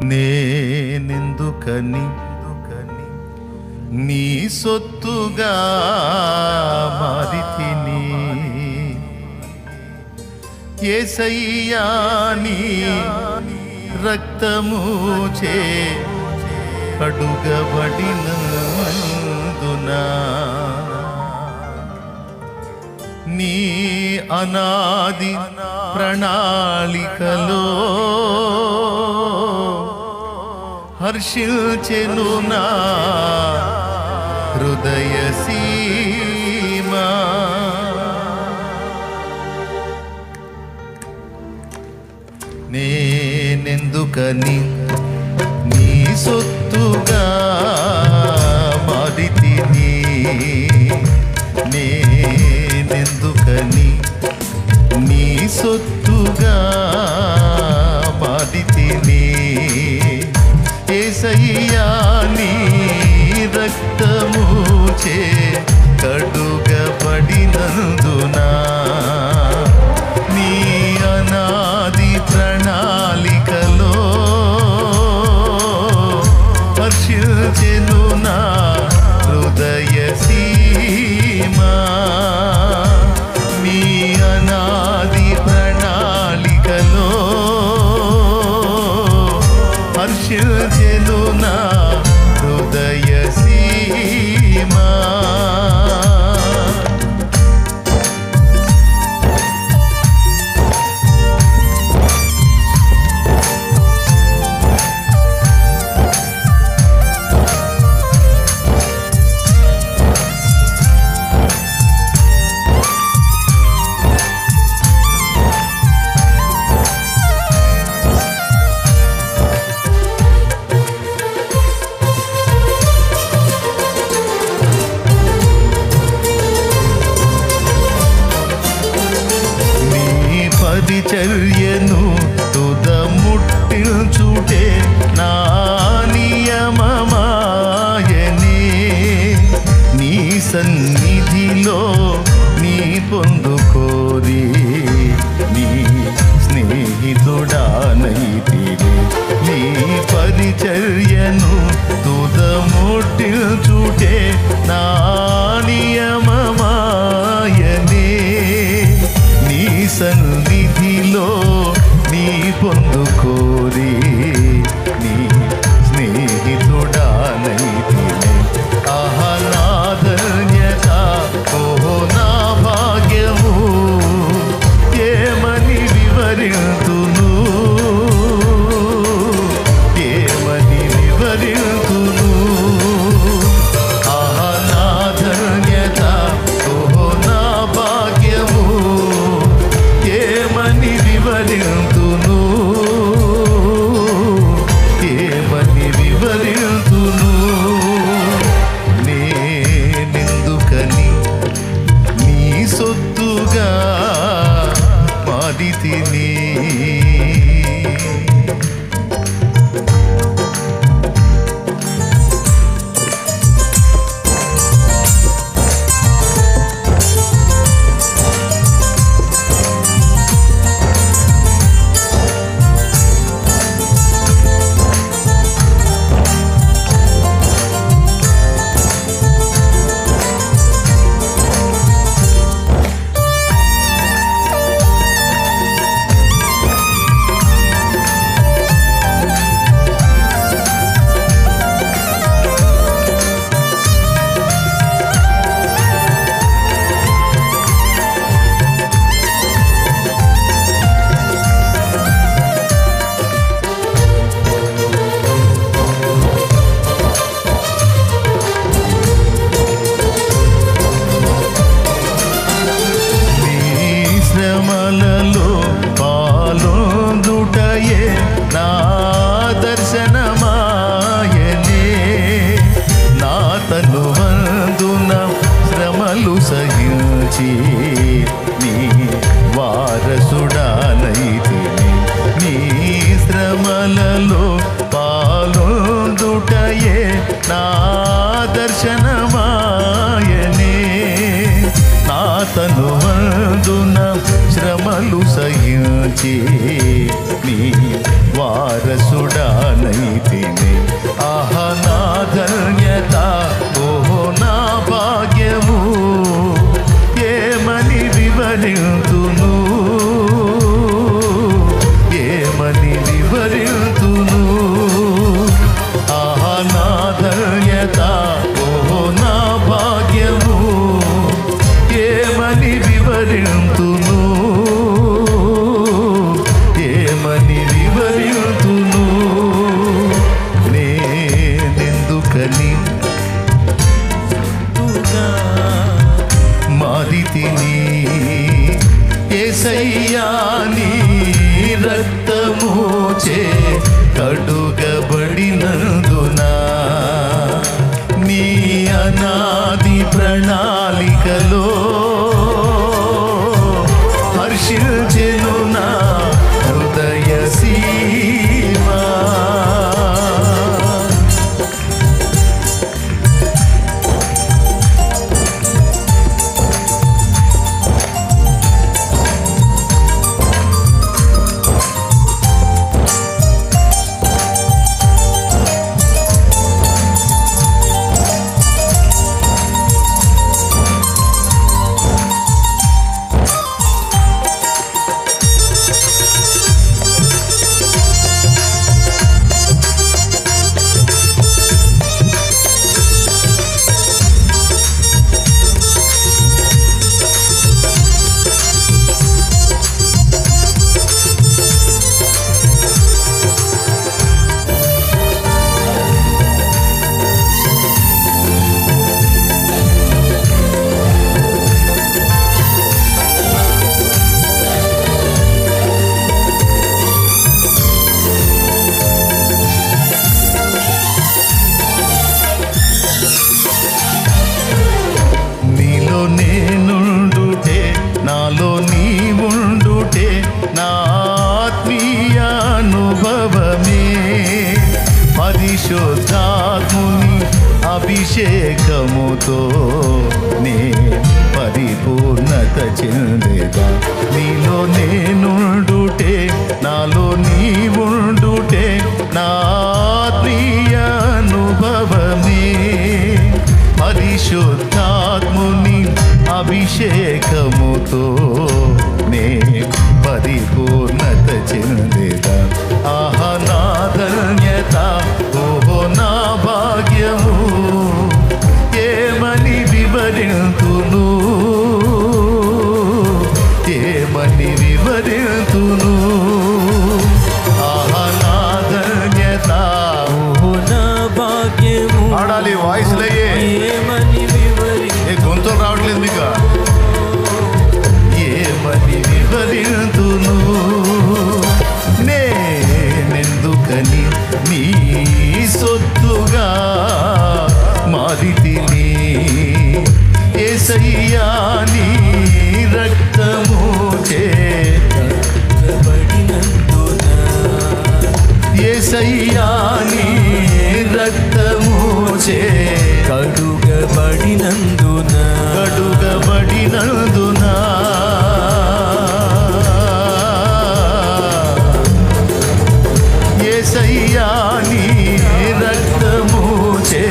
నేనెందుకని నీ సొత్తుగా మారితిని యేసయ్యా నీ రక్తము చే కడుగబడినందునా నీ అనాది ప్రణాళికలో హర్షించెను నా హృదయ సీమా. నేనెందుకని నీ సొత్తుగా మారితిని నేనెందుకని నీ సొత్తుగా మారితిని యేసయ్యా నీ రక్తము చే కడుగబడినందునా నీ అనాది ప్రణాళికలో హర్షించెను నా హృదయ సీమా. నీ అనాది ప్రణాళికలో హర్షించెను నా హృదయ సీమా. పరిచర్యను తుదముట్టించుటే నా నియమమాయనే నీ సన్నిధిలో నీ పొందుకోరి నీ స్నేహితుడానైతిని నీ పరిచర్యను తుదముట్టించుటే నా నియమమాయనే నీ సన్నిధిలో నీ పొందుకోరి నీ స్నేహితుడానైతిని. ఆహా నా ధన్యత ఓహో నా భాగ్యము ఏమని వివరింతును ఏమని వివరింతును. ఆహా నా ధన్యత ఓహో నా భాగ్యము ఏమని వివరింతును ఏమని వివరింతును. నేనెందుకని నీ సొత్తుగా మారితిని శ్రమలలో పాలొందుటయే నా దర్శనమాయనే నా తనువందున శ్రమలు సహించి నీ వారసుడానైతిని నీ శ్రమలలో పాలొందుటయే నా దర్శనమాయనే నా తనువందున శ్రమలు సహించి నీ వారసుడానై పరిశుద్ధాత్ముని అభిషేకముతో నే పరిపూర్ణత చెందేదా. నీలో నేనుండుటే, నాలో నీవుండుటే నా ఆత్మీయ అనుభవమే. పరిశుద్ధాత్ముని అభిషేకముతో నే పరిపూర్ణత చెందేదా. ఆహా నా ధన్యత, ఓహో నా భాగ్యము, ఏమని వివరింతును, ఏమని వివరింతును. ఆహా నా ధన్యత, ఓహో నా భాగ్యము. ఆడాలి వాయిస్లయ్యే, ఏమని ఏ గొంతులు రావట్లేదు మీకు. ఏమని వివరింతును, నేనెందుకని నీ సొత్తుగా మారితిని. యేసయ్యా నీ రక్తము చే, యేసయ్యా నీ రక్తము చే కడుగబడినందున, కడుగబడినందున. యేసయ్యా నీ రక్తము చే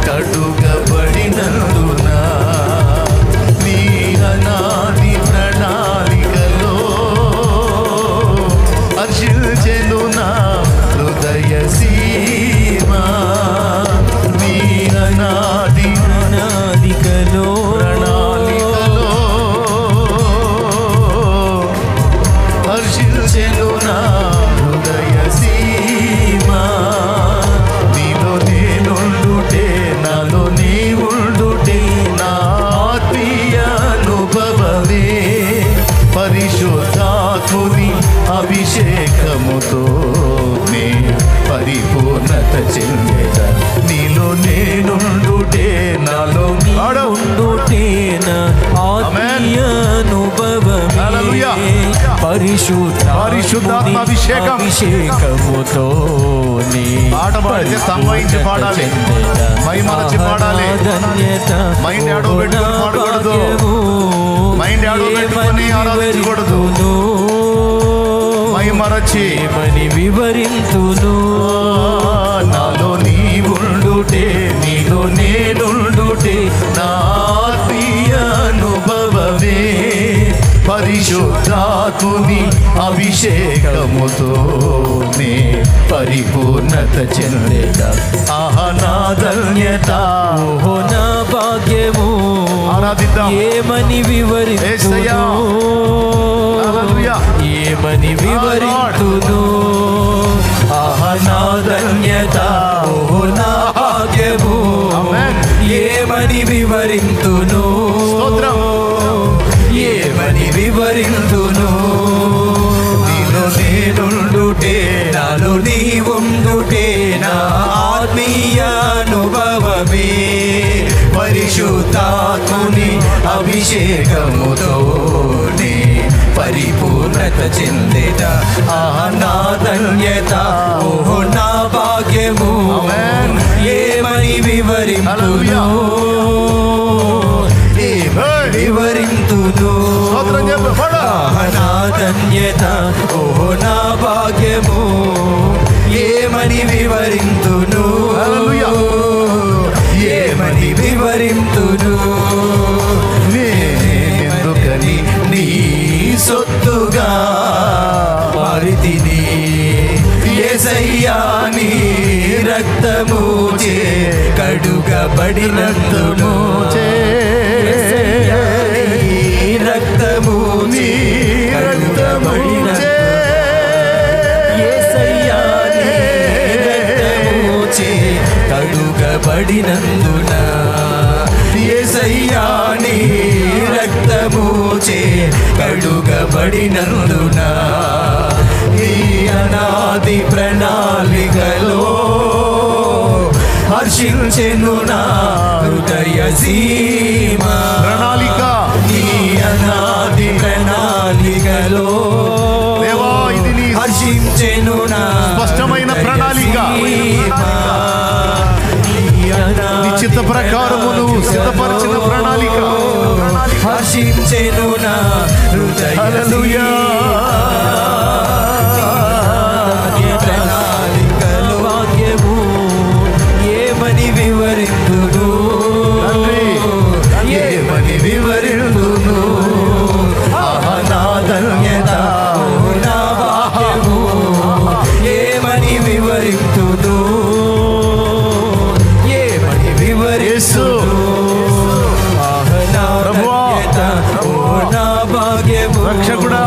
కడుగబడినందున. నీ అనాది ప్రణాళికలో హర్షించెను నా హృదయ సీమా. నీ అనాది ప్రణాళికలో హర్షించెను నా హృదయ సీమా. నీలో నేనుండుటే, నాలో నీవుండుటే నా ఆత్మీయ అనుభవమే. పరిశుద్ధాత్ముని అభిషేకముతో నే పరిపూర్ణత చెందేదా. నీలో నేనుండుటే, నాలో ఉండుటే నా ఆత్మీయ అనుభవమే. పరిశుద్ధాత్మ అభిషేకం. అభిషేకముతో పాట పాడితే తన్మయించి పాడాలి, మైమరచి పాడాలి. మైండ్ ఆడో పెట్టుకుని పాడకూడదు, మైండ్ ఆడో పెట్టుకుని ఆరాధించకూడదు. మైమరచి ఏమని వివరింతును, నాలో నీవుండుటే, నీలో నేనుండుటే నా ఆత్మీయ అనుభవమే. పరిశుద్ధాత్ముని అభిషేకముతో నే పరిపూర్ణత చెందేదా. ఆహా నా ధన్యత, ఓహో నా భాగ్యము. ఆరాధిద్దాం. ఏమని వివరింతును, ఏమని వివరింతును. ఆహా నా ధన్యత, ఓహో నా భాగ్యము. ఏమని వివరింతును, ఏమని వివరింతును. నీలో నేనుండుటే, నాలో నీవుండుటే నా ఆత్మీయ అనుభవమే. పరిశుద్ధాత్ముని అభిషేకముతో నే పరిపూర్ణత చెందేదా. ఆహా నా ధన్యత, ఓహో నా భాగ్యము. ఏమని వివరింతును, వివరింతును. నా ధన్యత, ఓహో నా భాగ్యము. ఏమని వివరింతును, ఏమని వివరింతును. నేనెందుకని నీ సొత్తుగా మారితిని. యేసయ్యా నీ రక్తము చే కడుగబడినందును. రక్తము చే కడుగబడినందున. యేసయ్యా నీ రక్తము చే కడుగబడినందున. యేసయ్యా నీ రక్తము చే కడుగబడినందున. ఈ అనాది ప్రణాళికలో హర్షించెను నా హృదయ సీమా. ప్రణాళిక, నీ అనాది ప్రణాళికలో దేవా ఇది నీ హర్షించెను నా స్పష్టమైన ప్రణాళిక. సీమా. ప్రకారము నువ్వు సిద్ధపరిచిన ప్రణాళిక. హర్షించెను నా హృదయ హల్లెలూయా. ప్రణాళికలో భాగ్యము ఏమని వివరింతును, ఏమని వివరింతును, నా ధన్యత నా భాగ్యము ఏమని వివరింతును, ఏమని వివరిస్తును, నా ధన్యత నా భాగ్యము రక్షకుడా,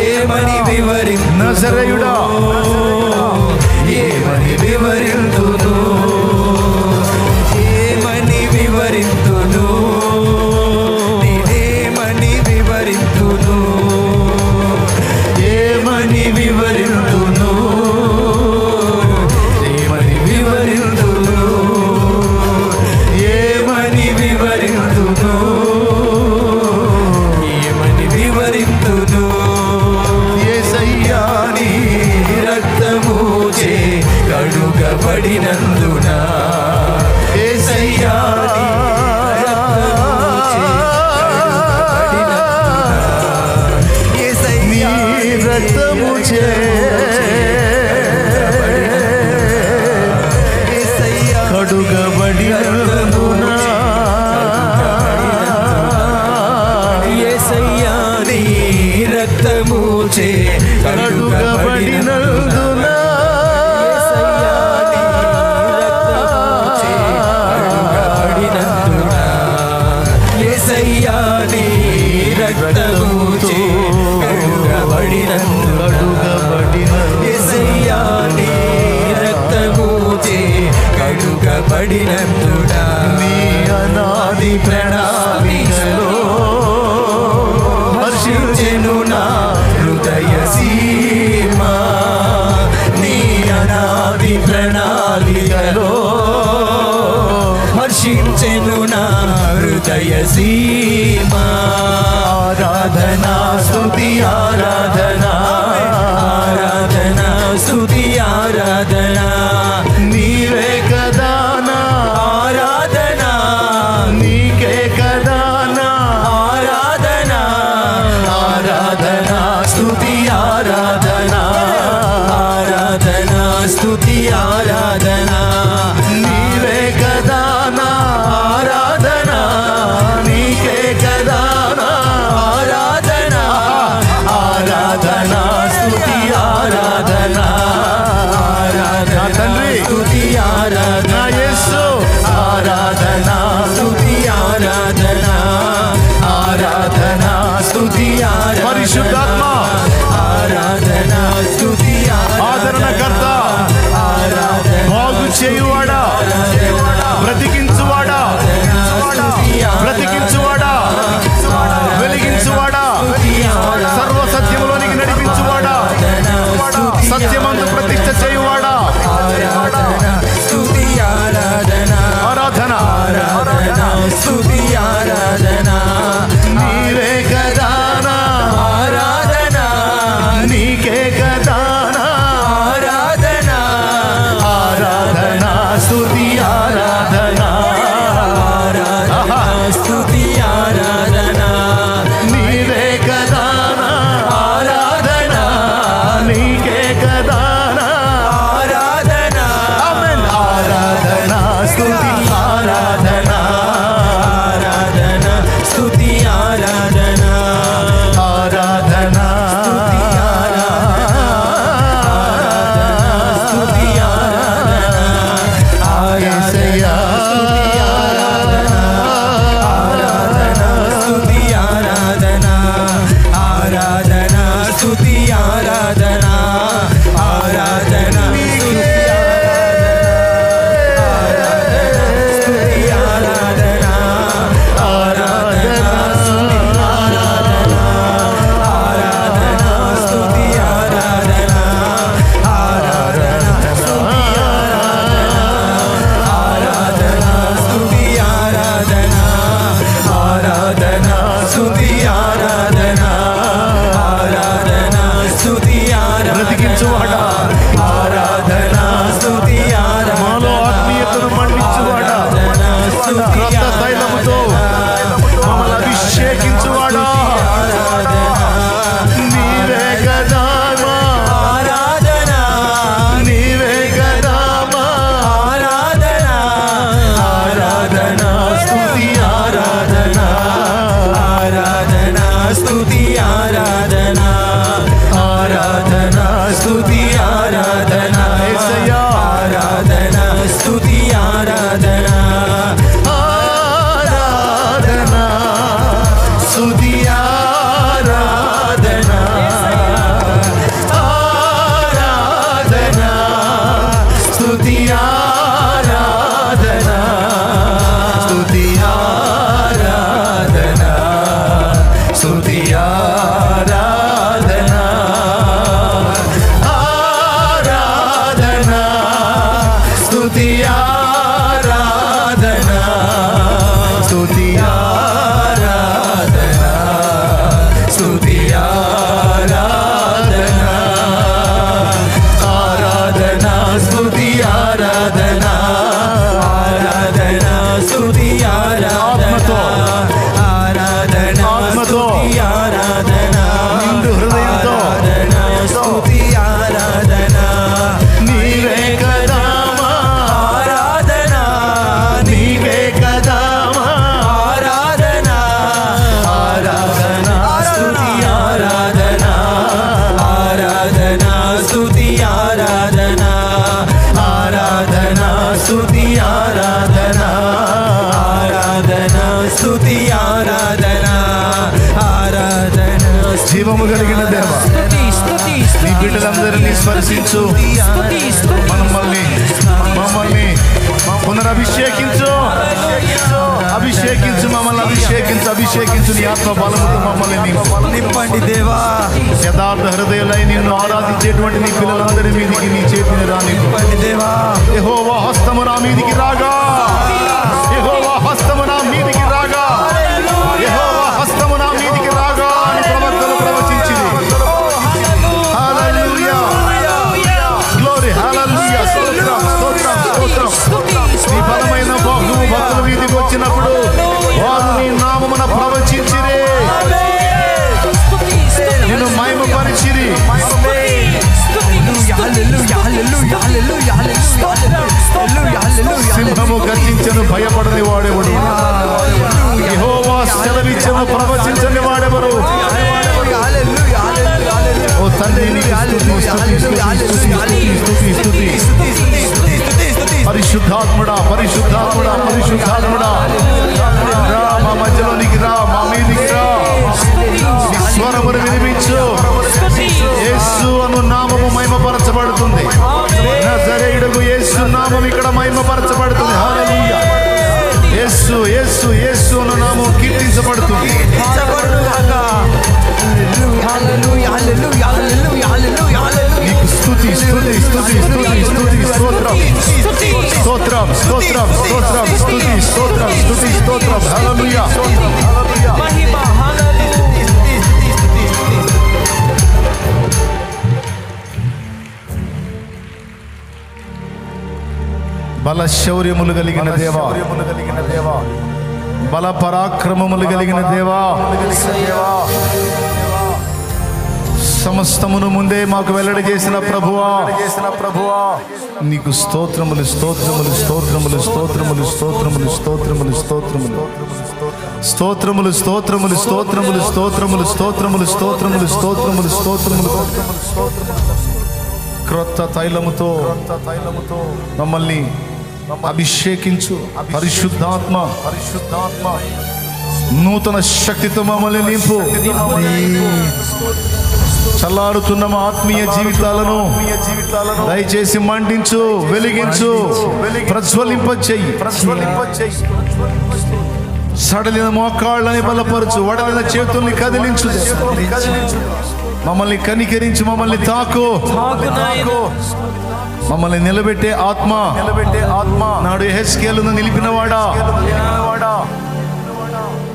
ఏమని వివరింతును, నజరేయుడా, ఏమని వివరింతును, ఏమని వివరింతును, నేనేమని వివరింతును, ఏమని వివరింతును, ఏమని వివరింతును, ఏమని వివరింతును, ఏమని వివరింతును. యేసయ్యా నీ రక్తము చే కడుగబడినందున, యేసయ్యా నీ రక్తము చే కడుగబడినందున, యేసయ్యా నీ రక్తము చే యేసయ్యా కడుగబడినందున, యేసయ్యా నీ రక్తము చే కడుగబడినందున, యేసయ్యా నీ రక్తము చే కడుగబడినందున, యేసయ్యా నీ రక్తము చే కడుగబడినందున, నీ అనాది ప్రణాళికలో హర్షించెను నా హృదయ సీమ, నీ అనాది ప్రణాళికలో హర్షించెను నా హృదయ సీమ. ఆరాధనా స్తుతి ఆరాధనా, ఆరాధనా స్తుతి ఆరాధనా, నీవే కదా నా ఆరాధనా, నీకే కదా నా ఆరాధనా, ఆరాధనా స్తుతి ఆరాధనా, ఆరాధనా స్తుతి ఆరాధనా, నీవే కదా నా ఆరాధనా, నీకే కదా నా ఆరాధనా, ఆరాధన ఆరాధన స్తుతి ఆరాధన ఆరాధన స్తుతి ఆరాధన నిండు హృదయంతో ఆరాధన స్తుతి ఆరాధన నీవే కదా మా ఆరాధన నీవే కదా మా ఆరాధన ఆరాధన స్తుతి ఆరాధన ఆరాధన స్తుతి ఆరాధన ఆరాధన స్తుతి ఆరాధన ఆరాధన స్తుతి ఆరాధన ఆరాధన జీవము కలిగిన దేవ నీ బిడ్డలందరినీ స్పర్శించు మమ్మల్ని పునరభిషేకించు అభిషేకించు మమ్మల్ని అభిషేకించు నీ ఆత్మ బలముతో మమ్మల్ని నింపండి దేవా యథార్థ హృదయులై నిన్ను ఆరాధించేటువంటి నీ పిల్లలందరి మీదికి నీ చేతిని రాని నింపండి దేవా యెహోవా హస్తము నా మీదికి రాగా యెహోవా హస్తము నా మీదికి రాగా యెహోవా హస్తము నా మీదికి రాగా అని ప్రవక్తలు ప్రవచించింది. హల్లెలూయా గ్లోరీ హల్లెలూయా స్తోత్రం స్తోత్రం స్తోత్రం. నీ బలమైన బాహువు భక్తుల వీధికి వచ్చినప్పుడు వారు నీ నామమున ప్రవచించిరి, నిన్ను మహిమపరిచిరి. సింహము గర్జించను భయపడని వాడెవడు, యెహోవా సెలవిచ్చను ప్రవచించని వాడెవరు. ఓ తండ్రి నీకు స్తుతి. పరిశుద్ధాత్ముడా పరిశుద్ధాత్ముడా పరిశుద్ధాత్ముడా రా మా మధ్యలోనికి రా, మా మీదికి రా, నీ స్వరమును వినిపించు. యేసు అను నామము మహిమపరచబడుతుంది. నజరేయుడగు యేసు నామం ఇక్కడ మహిమపరచబడుతుంది. హల్లెలూయా. యేసు యేసు యేసు అను నామం కీర్తించబడుతుంది. నీకు స్తుతి స్తుతి స్తుతి స్తుతి స్తుతి స్తోత్రం స్తోత్రం స్తోత్రం స్తోత్రం స్తుతి స్తోత్రం స్తుతి స్తోత్రం. హల్లెలూయా. బల శౌర్యములు కలిగిన దేవా, బల పరాక్రమములు కలిగిన దేవా, సమస్తమును ముందే మాకు వెల్లడి చేసిన ప్రభువా, నీకు స్తోత్రములు స్తోత్రములు స్తోత్రములు స్తోత్రములు స్తోత్రములు స్తోత్రములు స్తోత్రములు స్తోత్రములు స్తోత్రములు స్తోత్రములు స్తోత్రములు స్తోత్రములు స్తోత్రములు స్తోత్రములు స్తోత్రములు. క్రొత్త తైలముతో మమ్మల్ని అభిషేకించు. పరిశుద్ధాత్మ నూతన శక్తితో మమ్మల్ని నింపు. చల్లారుతున్న మా ఆత్మీయ జీవితాలను దయచేసి మండించు, వెలిగించు, ప్రజ్వలింపచేయి. సడలిన మోకాళ్ళని బలపరచు, వడలిన చేతుల్ని కదిలించు. మమ్మల్ని కనికరించి మమ్మల్ని తాకు. మమ్మల్ని నిలబెట్టే ఆత్మ నాడు యెహెజ్కేలును నిలిపినవాడా,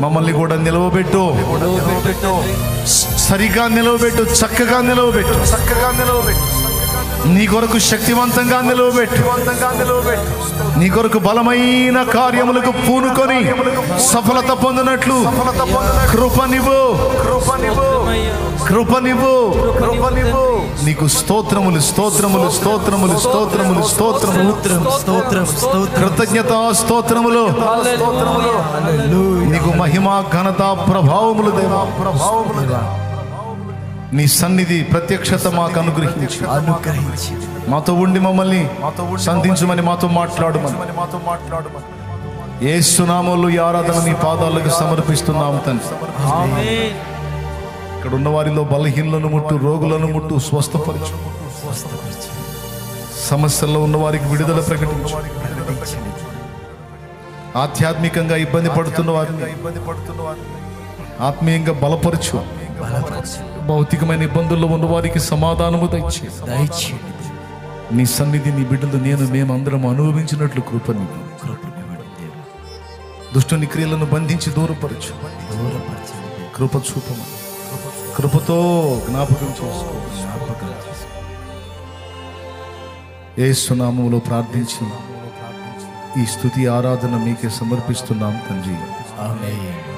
మమ్మల్ని కూడా నిలవబెట్టు. సరిగా నిలవబెట్టు, చక్కగా నిలవబెట్టు. నీ కొరకు శక్తివంతంగా నిలవబెట్టు. నీ కొరకు బలమైన కార్యములకు పూనుకొని సఫలత పొందినట్లు కృపనివ్వు. నీకు స్తోత్రములు స్తోత్రములు స్తోత్రములు స్తోత్రములు స్తోత్రములు కృతజ్ఞతా స్తోత్రములు. నీకు మహిమ ఘనత ప్రభావములు దేవా. నీ సన్నిధి ప్రత్యక్షత మాకు అనుగ్రహించి మాతో ఉండి మమ్మల్ని సంధించుమని మాతో మాట్లాడుమని యేసు నామములో ఈ ఆరాధన నీ పాదాలకు సమర్పిస్తున్నాము తండ్రి. ఇక్కడ ఉన్న వారిలో బలహీనలను ముట్టు, రోగులను ముట్టు, స్వస్థపరచు. సమస్యల్లో ఉన్న వారికి విడుదల ప్రకటించు. ఆధ్యాత్మికంగా ఇబ్బంది పడుతున్న వారిని ఆత్మీయంగా బలపరచు. భౌతికమైన ఇబ్బందుల్లో ఉన్న వారికి సమాధానము దయచేయి. నీ సన్నిధి నీ బిడ్డలు మేము అందరం అనుభవించినట్లు కృపని దుష్టుని క్రియలను బంధించి దూరపరచు. కృప చూపము. కృపతో జ్ఞాపకం చేసుకో. యేసు నామములో ప్రార్థించి ఈ స్తుతి ఆరాధన మీకే సమర్పిస్తున్నాం తండ్రి. ఆమేన్.